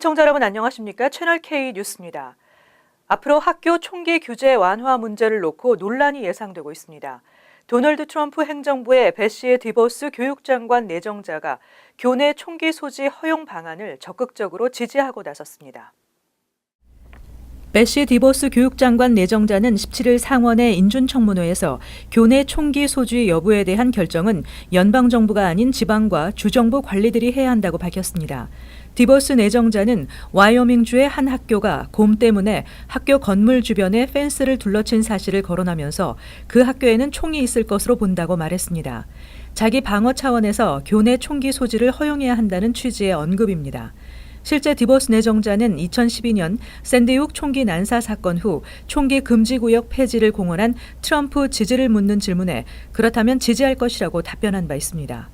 시청자 여러분 안녕하십니까? 채널 K 뉴스입니다. 앞으로 학교 총기 규제 완화 문제를 놓고 논란이 예상되고 있습니다. 도널드 트럼프 행정부의 베시 디버스 교육장관 내정자가 교내 총기 소지 허용 방안을 적극적으로 지지하고 나섰습니다. 베시 디버스 교육장관 내정자는 17일 상원의 인준청문회에서 교내 총기 소지 여부에 대한 결정은 연방정부가 아닌 지방과 주정부 관리들이 해야 한다고 밝혔습니다. 디버스 내정자는 와이오밍주의 한 학교가 곰 때문에 학교 건물 주변에 펜스를 둘러친 사실을 거론하면서 그 학교에는 총이 있을 것으로 본다고 말했습니다. 자기 방어 차원에서 교내 총기 소지를 허용해야 한다는 취지의 언급입니다. 실제 디버스 내정자는 2012년 샌디훅 총기 난사 사건 후 총기 금지 구역 폐지를 공언한 트럼프 지지를 묻는 질문에 그렇다면 지지할 것이라고 답변한 바 있습니다.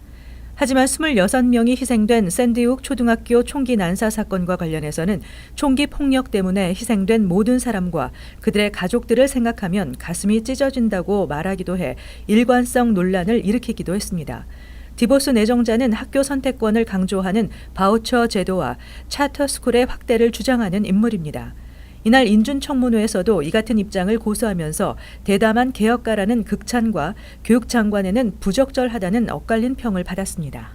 하지만 26명이 희생된 샌디훅 초등학교 총기 난사 사건과 관련해서는 총기 폭력 때문에 희생된 모든 사람과 그들의 가족들을 생각하면 가슴이 찢어진다고 말하기도 해 일관성 논란을 일으키기도 했습니다. 디버스 내정자는 학교 선택권을 강조하는 바우처 제도와 차터스쿨의 확대를 주장하는 인물입니다. 이날 인준청문회에서도 이 같은 입장을 고수하면서 대담한 개혁가라는 극찬과 교육장관에는 부적절하다는 엇갈린 평을 받았습니다.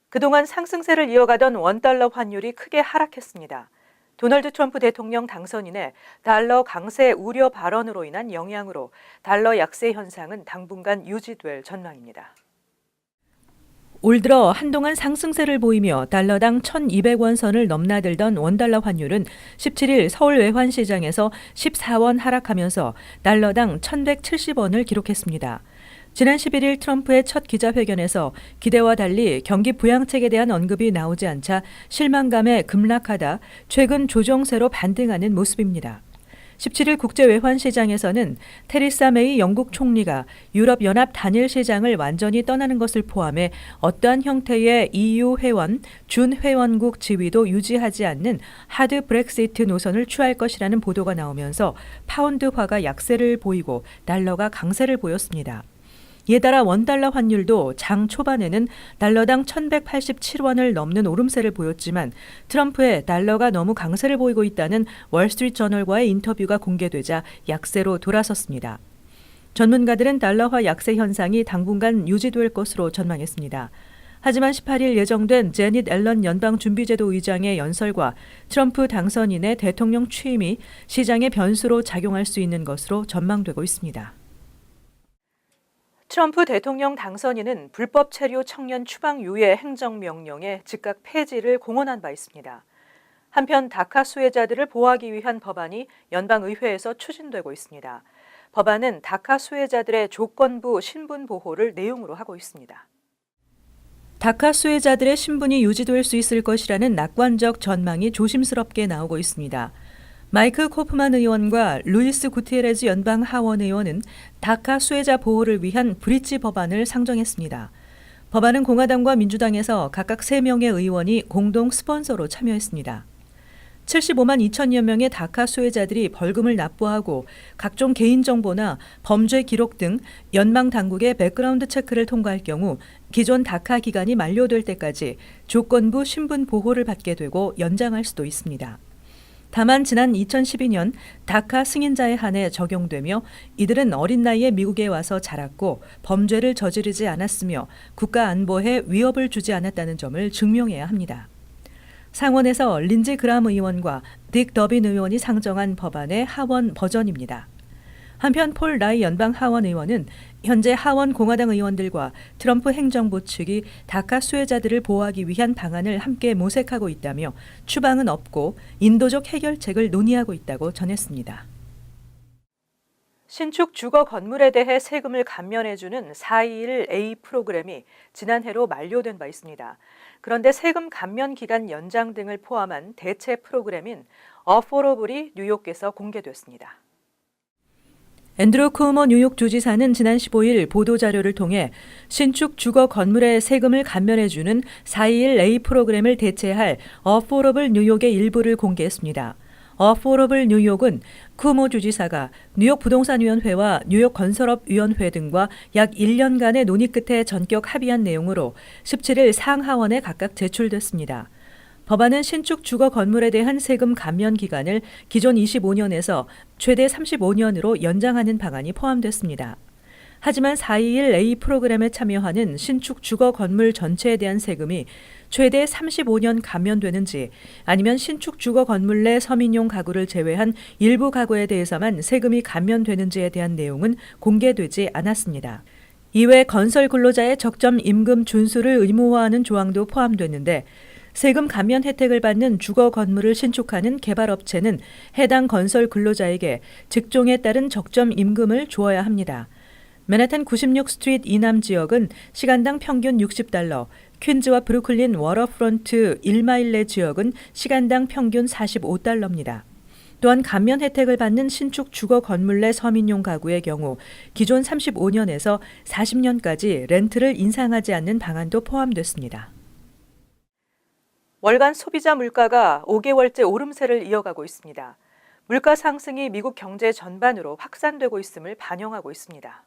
그동안 상승세를 이어가던 원달러 환율이 크게 하락했습니다. 도널드 트럼프 대통령 당선인의 달러 강세 우려 발언으로 인한 영향으로 달러 약세 현상은 당분간 유지될 전망입니다. 올 들어 한동안 상승세를 보이며 달러당 1,200원 선을 넘나들던 원달러 환율은 17일 서울 외환시장에서 14원 하락하면서 달러당 1,170원을 기록했습니다. 지난 11일 트럼프의 첫 기자회견에서 기대와 달리 경기 부양책에 대한 언급이 나오지 않자 실망감에 급락하다 최근 조정세로 반등하는 모습입니다. 17일 국제외환시장에서는 테리사 메이 영국 총리가 유럽연합 단일 시장을 완전히 떠나는 것을 포함해 어떠한 형태의 EU 회원, 준회원국 지위도 유지하지 않는 하드 브렉시트 노선을 취할 것이라는 보도가 나오면서 파운드화가 약세를 보이고 달러가 강세를 보였습니다. 이에 따라 원달러 환율도 장 초반에는 달러당 1,187원을 넘는 오름세를 보였지만 트럼프의 달러가 너무 강세를 보이고 있다는 월스트리트저널과의 인터뷰가 공개되자 약세로 돌아섰습니다. 전문가들은 달러화 약세 현상이 당분간 유지될 것으로 전망했습니다. 하지만 18일 예정된 제닛 앨런 연방준비제도 의장의 연설과 트럼프 당선인의 대통령 취임이 시장의 변수로 작용할 수 있는 것으로 전망되고 있습니다. 트럼프 대통령 당선인은 불법 체류 청년 추방 유예 행정명령의 즉각 폐지를 공언한 바 있습니다. 한편 다카 수혜자들을 보호하기 위한 법안이 연방의회에서 추진되고 있습니다. 법안은 다카 수혜자들의 조건부 신분 보호를 내용으로 하고 있습니다. 다카 수혜자들의 신분이 유지될 수 있을 것이라는 낙관적 전망이 조심스럽게 나오고 있습니다. 마이크 코프만 의원과 루이스 구티에레즈 연방 하원 의원은 다카 수혜자 보호를 위한 브릿지 법안을 상정했습니다. 법안은 공화당과 민주당에서 각각 3명의 의원이 공동 스폰서로 참여했습니다. 75만 2천여 명의 다카 수혜자들이 벌금을 납부하고 각종 개인정보나 범죄 기록 등 연방 당국의 백그라운드 체크를 통과할 경우 기존 다카 기간이 만료될 때까지 조건부 신분 보호를 받게 되고 연장할 수도 있습니다. 다만 지난 2012년 다카 승인자에 한해 적용되며 이들은 어린 나이에 미국에 와서 자랐고 범죄를 저지르지 않았으며 국가 안보에 위협을 주지 않았다는 점을 증명해야 합니다. 상원에서 린지 그람 의원과 딕 더빈 의원이 상정한 법안의 하원 버전입니다. 한편 폴 라이 연방 하원 의원은 현재 하원 공화당 의원들과 트럼프 행정부 측이 다카 수혜자들을 보호하기 위한 방안을 함께 모색하고 있다며 추방은 없고 인도적 해결책을 논의하고 있다고 전했습니다. 신축 주거 건물에 대해 세금을 감면해주는 421A 프로그램이 지난해로 만료된 바 있습니다. 그런데 세금 감면 기간 연장 등을 포함한 대체 프로그램인 어포러블이 뉴욕에서 공개됐습니다. 앤드루 쿠오모 뉴욕 주지사는 지난 15일 보도자료를 통해 신축 주거 건물의 세금을 감면해주는 421A 프로그램을 대체할 어포러블 뉴욕의 일부를 공개했습니다. 어포러블 뉴욕은 쿠오모 주지사가 뉴욕 부동산위원회와 뉴욕 건설업위원회 등과 약 1년간의 논의 끝에 전격 합의한 내용으로 17일 상하원에 각각 제출됐습니다. 법안은 신축 주거 건물에 대한 세금 감면 기간을 기존 25년에서 최대 35년으로 연장하는 방안이 포함됐습니다. 하지만 421A 프로그램에 참여하는 신축 주거 건물 전체에 대한 세금이 최대 35년 감면되는지 아니면 신축 주거 건물 내 서민용 가구를 제외한 일부 가구에 대해서만 세금이 감면되는지에 대한 내용은 공개되지 않았습니다. 이외 건설 근로자의 적정 임금 준수를 의무화하는 조항도 포함됐는데 세금 감면 혜택을 받는 주거 건물을 신축하는 개발업체는 해당 건설 근로자에게 직종에 따른 적정 임금을 주어야 합니다. 맨하탄 96 스트리트 이남 지역은 시간당 평균 $60, 퀸즈와 브루클린 워터프론트 1마일 내 지역은 시간당 평균 $45입니다. 또한 감면 혜택을 받는 신축 주거 건물 내 서민용 가구의 경우 기존 35년에서 40년까지 렌트를 인상하지 않는 방안도 포함됐습니다. 월간 소비자 물가가 5개월째 오름세를 이어가고 있습니다. 물가 상승이 미국 경제 전반으로 확산되고 있음을 반영하고 있습니다.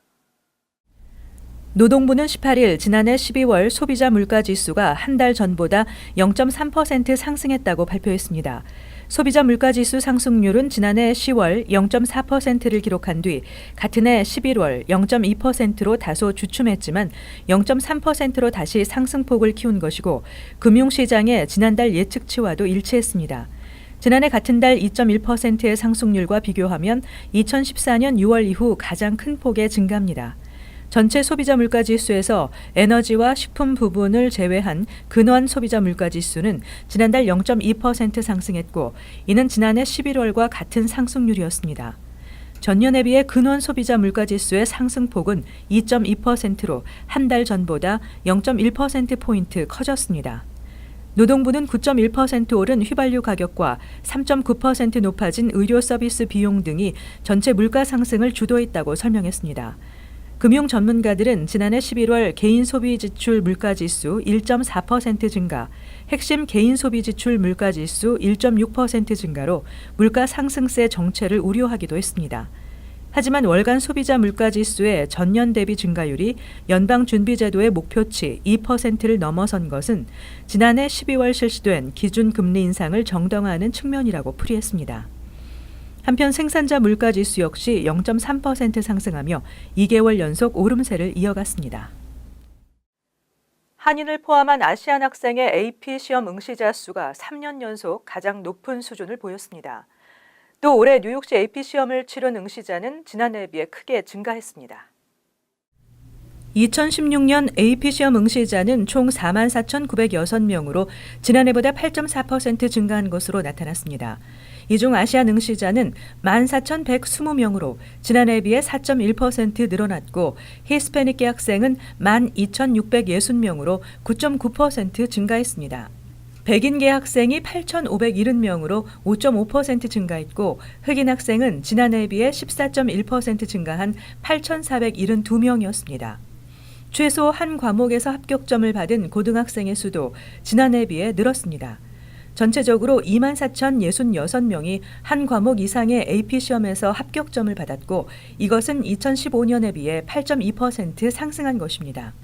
노동부는 18일 지난해 12월 소비자 물가 지수가 한 달 전보다 0.3% 상승했다고 발표했습니다. 소비자 물가 지수 상승률은 지난해 10월 0.4%를 기록한 뒤 같은 해 11월 0.2%로 다소 주춤했지만 0.3%로 다시 상승폭을 키운 것이고 금융시장의 지난달 예측치와도 일치했습니다. 지난해 같은 달 2.1%의 상승률과 비교하면 2014년 6월 이후 가장 큰 폭의 증가입니다. 전체 소비자 물가 지수에서 에너지와 식품 부분을 제외한 근원 소비자 물가 지수는 지난달 0.2% 상승했고 이는 지난해 11월과 같은 상승률이었습니다. 전년에 비해 근원 소비자 물가 지수의 상승폭은 2.2%로 한 달 전보다 0.1%포인트 커졌습니다. 노동부는 9.1% 오른 휘발유 가격과 3.9% 높아진 의료 서비스 비용 등이 전체 물가 상승을 주도했다고 설명했습니다. 금융 전문가들은 지난해 11월 개인 소비 지출 물가 지수 1.4% 증가, 핵심 개인 소비 지출 물가 지수 1.6% 증가로 물가 상승세 정체를 우려하기도 했습니다. 하지만 월간 소비자 물가 지수의 전년 대비 증가율이 연방준비제도의 목표치 2%를 넘어선 것은 지난해 12월 실시된 기준 금리 인상을 정당화하는 측면이라고 풀이했습니다. 한편 생산자 물가지수 역시 0.3% 상승하며 2개월 연속 오름세를 이어갔습니다. 한인을 포함한 아시안 학생의 AP 시험 응시자 수가 3년 연속 가장 높은 수준을 보였습니다. 또 올해 뉴욕시 AP 시험을 치른 응시자는 지난해에 비해 크게 증가했습니다. 2016년 AP 시험 응시자는 총 44,906명으로 지난해보다 8.4% 증가한 것으로 나타났습니다. 이 중 아시안 응시자는 14,120명으로 지난해에 비해 4.1% 늘어났고 히스패닉계 학생은 12,660명으로 9.9% 증가했습니다. 백인계 학생이 8,570명으로 5.5% 증가했고 흑인 학생은 지난해에 비해 14.1% 증가한 8,472명이었습니다. 최소 한 과목에서 합격점을 받은 고등학생의 수도 지난해에 비해 늘었습니다. 전체적으로 24,066명이 한 과목 이상의 AP 시험에서 합격점을 받았고 이것은 2015년에 비해 8.2% 상승한 것입니다.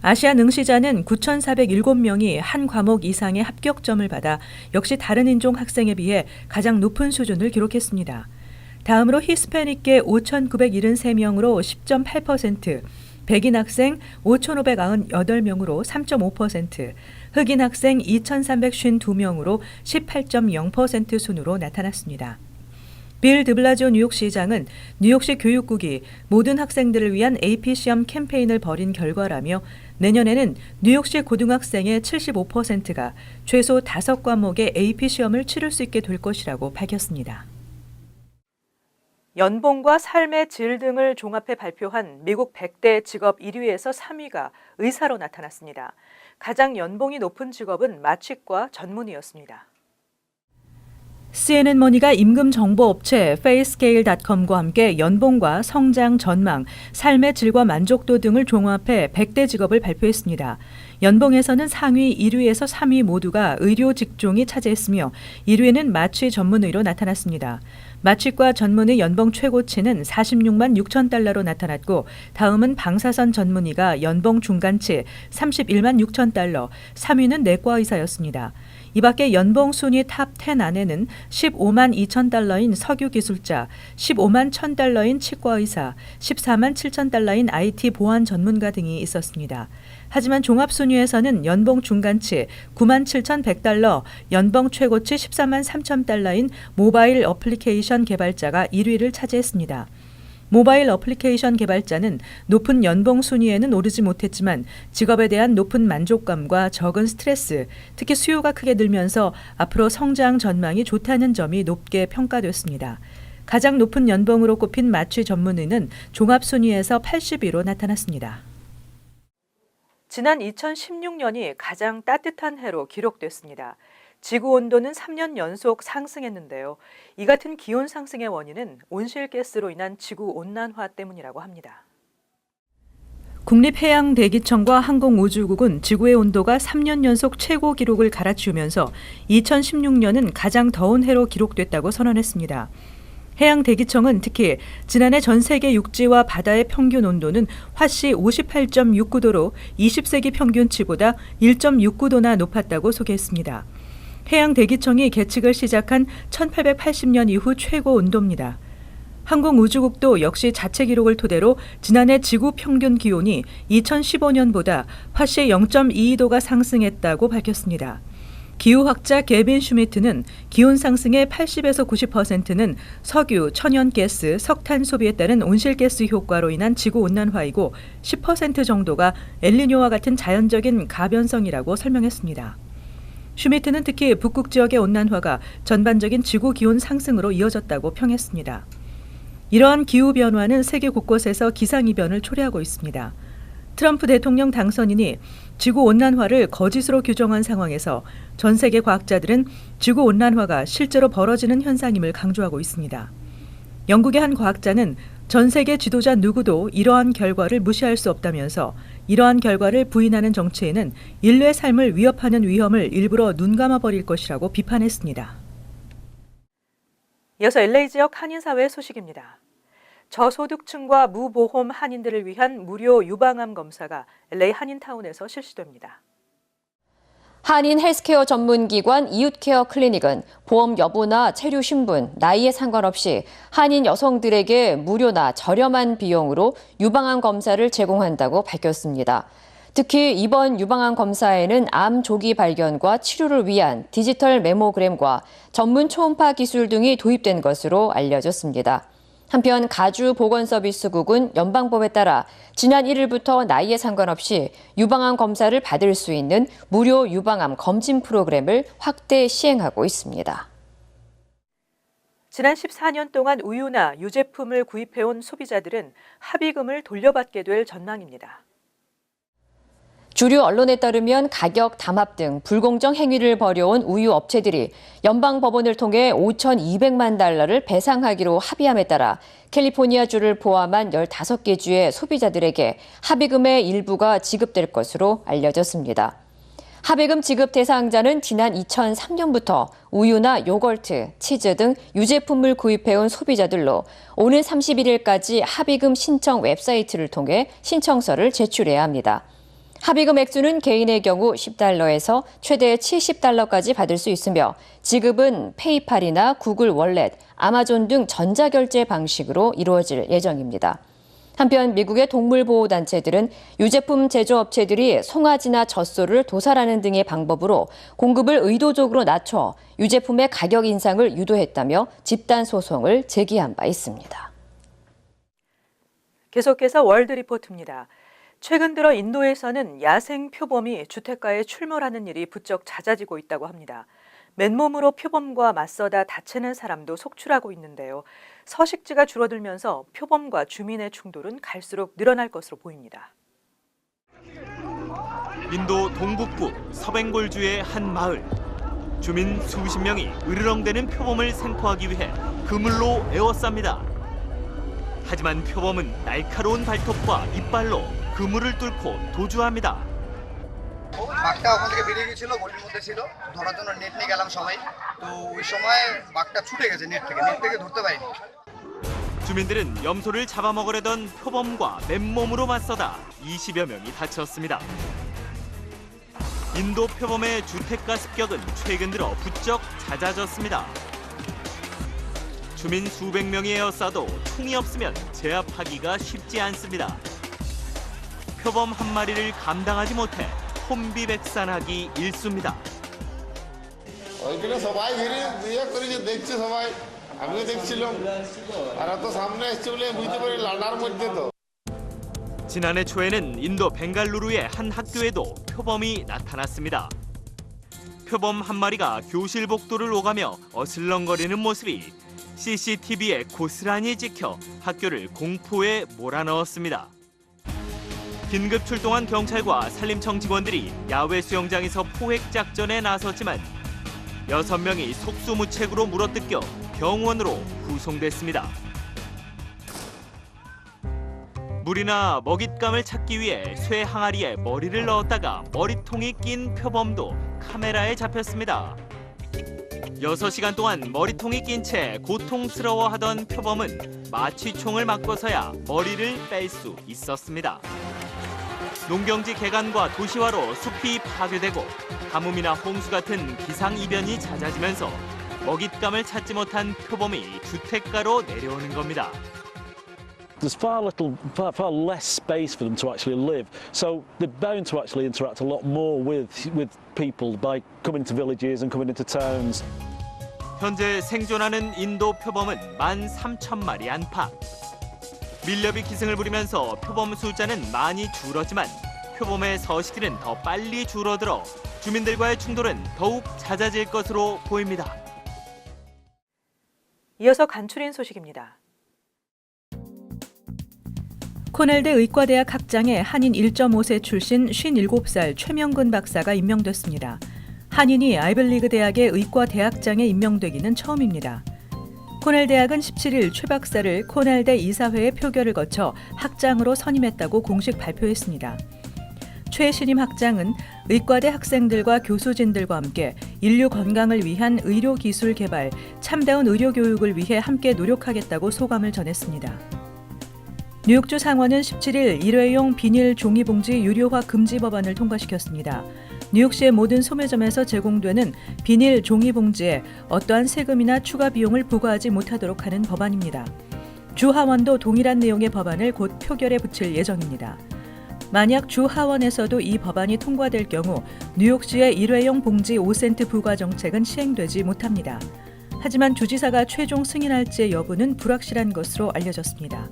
아시안 응시자는 9,407명이 한 과목 이상의 합격점을 받아 역시 다른 인종 학생에 비해 가장 높은 수준을 기록했습니다. 다음으로 히스패닉계 5,973명으로 10.8%, 백인 학생 5,598명으로 3.5%, 흑인 학생 2,352명으로 18.0% 순으로 나타났습니다. 빌 드블라지오 뉴욕시장은 뉴욕시 교육국이 모든 학생들을 위한 AP 시험 캠페인을 벌인 결과라며 내년에는 뉴욕시 고등학생의 75%가 최소 5과목의 AP 시험을 치를 수 있게 될 것이라고 밝혔습니다. 연봉과 삶의 질 등을 종합해 발표한 미국 100대 직업 1위에서 3위가 의사로 나타났습니다. 가장 연봉이 높은 직업은 마취과 전문의였습니다. CNN머니가 임금 정보 업체 페이스케일.com과 함께 연봉과 성장 전망, 삶의 질과 만족도 등을 종합해 100대 직업을 발표했습니다. 연봉에서는 상위 1위에서 3위 모두가 의료 직종이 차지했으며 1위는 마취 전문의로 나타났습니다. 마취과 전문의 연봉 최고치는 46만 6천 달러로 나타났고 다음은 방사선 전문의가 연봉 중간치 31만 6천 달러, 3위는 내과 의사였습니다. 이 밖에 연봉 순위 탑 10 안에는 15만 2천 달러인 석유 기술자, 15만 1천 달러인 치과의사, 14만 7천 달러인 IT 보안 전문가 등이 있었습니다. 하지만 종합 순위에서는 연봉 중간치 9만 7,100달러, 연봉 최고치 14만 3천 달러인 모바일 어플리케이션 개발자가 1위를 차지했습니다. 모바일 어플리케이션 개발자는 높은 연봉 순위에는 오르지 못했지만 직업에 대한 높은 만족감과 적은 스트레스, 특히 수요가 크게 늘면서 앞으로 성장 전망이 좋다는 점이 높게 평가됐습니다. 가장 높은 연봉으로 꼽힌 마취 전문의는 종합 순위에서 80위로 나타났습니다. 지난 2016년이 가장 따뜻한 해로 기록됐습니다. 지구 온도는 3년 연속 상승했는데요. 이 같은 기온 상승의 원인은 온실가스로 인한 지구 온난화 때문이라고 합니다. 국립해양대기청과 항공우주국은 지구의 온도가 3년 연속 최고 기록을 갈아치우면서 2016년은 가장 더운 해로 기록됐다고 선언했습니다. 해양대기청은 특히 지난해 전 세계 육지와 바다의 평균 온도는 화씨 58.69도로 20세기 평균치보다 1.69도나 높았다고 소개했습니다. 해양대기청이 계측을 시작한 1880년 이후 최고 온도입니다. 항공우주국도 역시 자체 기록을 토대로 지난해 지구 평균 기온이 2015년보다 화씨 0.22도가 상승했다고 밝혔습니다. 기후학자 게빈 슈미트는 기온 상승의 80에서 90%는 석유, 천연가스, 석탄 소비에 따른 온실가스 효과로 인한 지구온난화이고 10% 정도가 엘니뇨와 같은 자연적인 가변성이라고 설명했습니다. 슈미트는 특히 북극 지역의 온난화가 전반적인 지구 기온 상승으로 이어졌다고 평했습니다. 이러한 기후변화는 세계 곳곳에서 기상이변을 초래하고 있습니다. 트럼프 대통령 당선인이 지구온난화를 거짓으로 규정한 상황에서 전 세계 과학자들은 지구온난화가 실제로 벌어지는 현상임을 강조하고 있습니다. 영국의 한 과학자는 전 세계 지도자 누구도 이러한 결과를 무시할 수 없다면서 이러한 결과를 부인하는 정치에는 인류의 삶을 위협하는 위험을 일부러 눈감아버릴 것이라고 비판했습니다. 이어서 LA 지역 한인사회 소식입니다. 저소득층과 무보험 한인들을 위한 무료 유방암 검사가 LA 한인타운에서 실시됩니다. 한인 헬스케어 전문기관 이웃케어 클리닉은 보험 여부나 체류 신분, 나이에 상관없이 한인 여성들에게 무료나 저렴한 비용으로 유방암 검사를 제공한다고 밝혔습니다. 특히 이번 유방암 검사에는 암 조기 발견과 치료를 위한 디지털 메모그램과 전문 초음파 기술 등이 도입된 것으로 알려졌습니다. 한편 가주보건서비스국은 연방법에 따라 지난 1일부터 나이에 상관없이 유방암 검사를 받을 수 있는 무료 유방암 검진 프로그램을 확대 시행하고 있습니다. 지난 14년 동안 우유나 유제품을 구입해온 소비자들은 합의금을 돌려받게 될 전망입니다. 주류 언론에 따르면 가격 담합 등 불공정 행위를 벌여온 우유 업체들이 연방법원을 통해 5,200만 달러를 배상하기로 합의함에 따라 캘리포니아주를 포함한 15개 주의 소비자들에게 합의금의 일부가 지급될 것으로 알려졌습니다. 합의금 지급 대상자는 지난 2003년부터 우유나 요거트, 치즈 등 유제품을 구입해온 소비자들로 오는 31일까지 합의금 신청 웹사이트를 통해 신청서를 제출해야 합니다. 합의금 액수는 개인의 경우 $10에서 최대 $70까지 받을 수 있으며 지급은 페이팔이나 구글 월렛, 아마존 등 전자결제 방식으로 이루어질 예정입니다. 한편 미국의 동물보호단체들은 유제품 제조업체들이 송아지나 젖소를 도살하는 등의 방법으로 공급을 의도적으로 낮춰 유제품의 가격 인상을 유도했다며 집단 소송을 제기한 바 있습니다. 계속해서 월드 리포트입니다. 최근 들어 인도에서는 야생 표범이 주택가에 출몰하는 일이 부쩍 잦아지고 있다고 합니다. 맨몸으로 표범과 맞서다 다치는 사람도 속출하고 있는데요. 서식지가 줄어들면서 표범과 주민의 충돌은 갈수록 늘어날 것으로 보입니다. 인도 동북부 서벵골주의 한 마을. 주민 수십 명이 으르렁대는 표범을 생포하기 위해 그물로 에워쌉니다. 하지만 표범은 날카로운 발톱과 이빨로 그물을 뚫고 도주합니다. বাঘটা ওখান থেকে বেরিয়ে গিয়েছিল, গলির মধ্যে ছিল, ধরার জন্য নেট নিয়ে গেলাম সবাই। তো ওই সময় বাঘটা ছুটে গেছে নেট থেকে ধরতে পারিনি। 주민들은 염소를 잡아먹으려던 표범과 맨몸으로 맞서다 20여 명이 다쳤습니다. 인도 표범의 주택가 습격은 최근 들어 부쩍 잦아졌습니다. 주민 수백 명이 에워싸도 총이 없으면 제압하기가 쉽지 않습니다. 표범 한 마리를 감당하지 못해 혼비백산하기 일쑤입니다. ওইখানে সবাই বিয়ে করেছে দেখছে সবাই আমিও দেখছিলাম আর তো সামনে এসছে বলে বুঝতে পারি লানার মধ্যে তো 지난해 초에는 인도 벵갈루루의 한 학교에도 표범이 나타났습니다. 표범 한 마리가 교실 복도를 오가며 어슬렁거리는 모습이 CCTV에 고스란히 찍혀 학교를 공포에 몰아넣었습니다. 긴급 출동한 경찰과 산림청 직원들이 야외 수영장에서 포획 작전에 나섰지만 6명이 속수무책으로 물어뜯겨 병원으로 후송됐습니다. 물이나 먹잇감을 찾기 위해 쇠 항아리에 머리를 넣었다가 머리통이 낀 표범도 카메라에 잡혔습니다. 6시간 동안 머리통이 낀 채 고통스러워하던 표범은 마취총을 맞고서야 머리를 뺄 수 있었습니다. 농경지 개간과 도시화로 숲이 파괴되고 가뭄이나 홍수 같은 기상이변이 잦아지면서 먹잇감을 찾지 못한 표범이 주택가로 내려오는 겁니다. There's far less space for them to actually live. So they're bound to actually interact a lot more with people by coming to villages and coming into towns. 현재 생존하는 인도 표범은 13,000마리 안팎. 밀렵이 기승을 부리면서 표범 숫자는 많이 줄었지만 표범의 서식지는 더 빨리 줄어들어 주민들과의 충돌은 더욱 잦아질 것으로 보입니다. 이어서 간추린 소식입니다. 코넬대 의과대학 학장에 한인 1.5세 출신 57살 최명근 박사가 임명됐습니다. 한인이 아이블리그 대학의 의과 대학장에 임명되기는 처음입니다. 코넬 대학은 17일 최 박사를 코넬대 이사회의 표결을 거쳐 학장으로 선임했다고 공식 발표했습니다. 최 신임 학장은 의과대 학생들과 교수진들과 함께 인류 건강을 위한 의료 기술 개발, 참다운 의료 교육을 위해 함께 노력하겠다고 소감을 전했습니다. 뉴욕주 상원은 17일 일회용 비닐 종이봉지 유료화 금지 법안을 통과시켰습니다. 뉴욕시의 모든 소매점에서 제공되는 비닐 종이봉지에 어떠한 세금이나 추가 비용을 부과하지 못하도록 하는 법안입니다. 주 하원도 동일한 내용의 법안을 곧 표결에 붙일 예정입니다. 만약 주 하원에서도 이 법안이 통과될 경우 뉴욕시의 일회용 봉지 5센트 부과 정책은 시행되지 못합니다. 하지만 주지사가 최종 승인할지의 여부는 불확실한 것으로 알려졌습니다.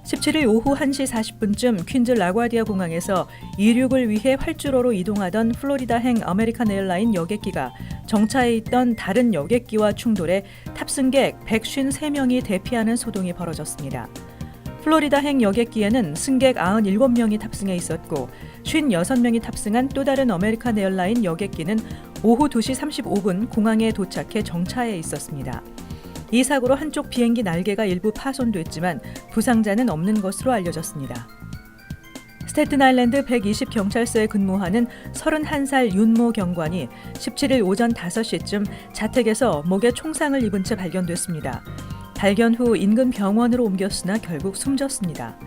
17일 오후 1시 40분쯤 퀸즈 라과디아 공항에서 이륙을 위해 활주로로 이동하던 플로리다행 아메리칸 에어라인 여객기가 정차해 있던 다른 여객기와 충돌해 탑승객 153명이 대피하는 소동이 벌어졌습니다. 플로리다행 여객기에는 승객 97명이 탑승해 있었고 56명이 탑승한 또 다른 아메리칸 에어라인 여객기는 오후 2시 35분 공항에 도착해 정차해 있었습니다. 이 사고로 한쪽 비행기 날개가 일부 파손됐지만 부상자는 없는 것으로 알려졌습니다. 스태튼 아일랜드 120 경찰서에 근무하는 31살 윤모 경관이 17일 오전 5시쯤 자택에서 목에 총상을 입은 채 발견됐습니다. 발견 후 인근 병원으로 옮겼으나 결국 숨졌습니다.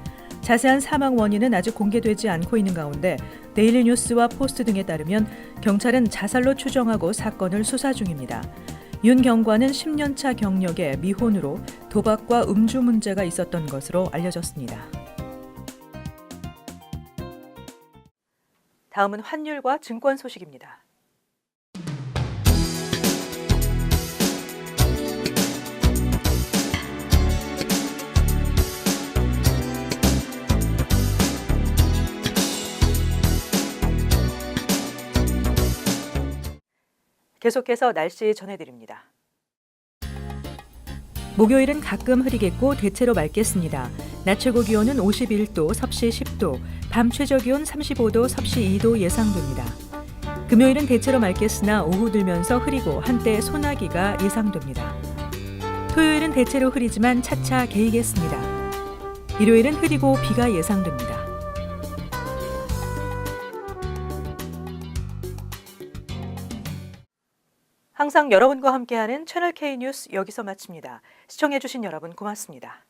자세한 사망 원인은 아직 공개되지 않고 있는 가운데 데일리 뉴스와 포스트 등에 따르면 경찰은 자살로 추정하고 사건을 수사 중입니다. 윤 경관은 10년차 경력에 미혼으로 도박과 음주 문제가 있었던 것으로 알려졌습니다. 다음은 환율과 증권 소식입니다. 계속해서 날씨 전해드립니다. 목요일은 가끔 흐리겠고 대체로 맑겠습니다. 낮 최고 기온은 51도, 섭씨 10도, 밤 최저 기온 35도, 섭씨 2도 예상됩니다. 금요일은 대체로 맑겠으나 오후 들면서 흐리고 한때 소나기가 예상됩니다. 토요일은 대체로 흐리지만 차차 개이겠습니다. 일요일은 흐리고 비가 예상됩니다. 항상 여러분과 함께하는 채널 K 뉴스 여기서 마칩니다. 시청해주신 여러분 고맙습니다.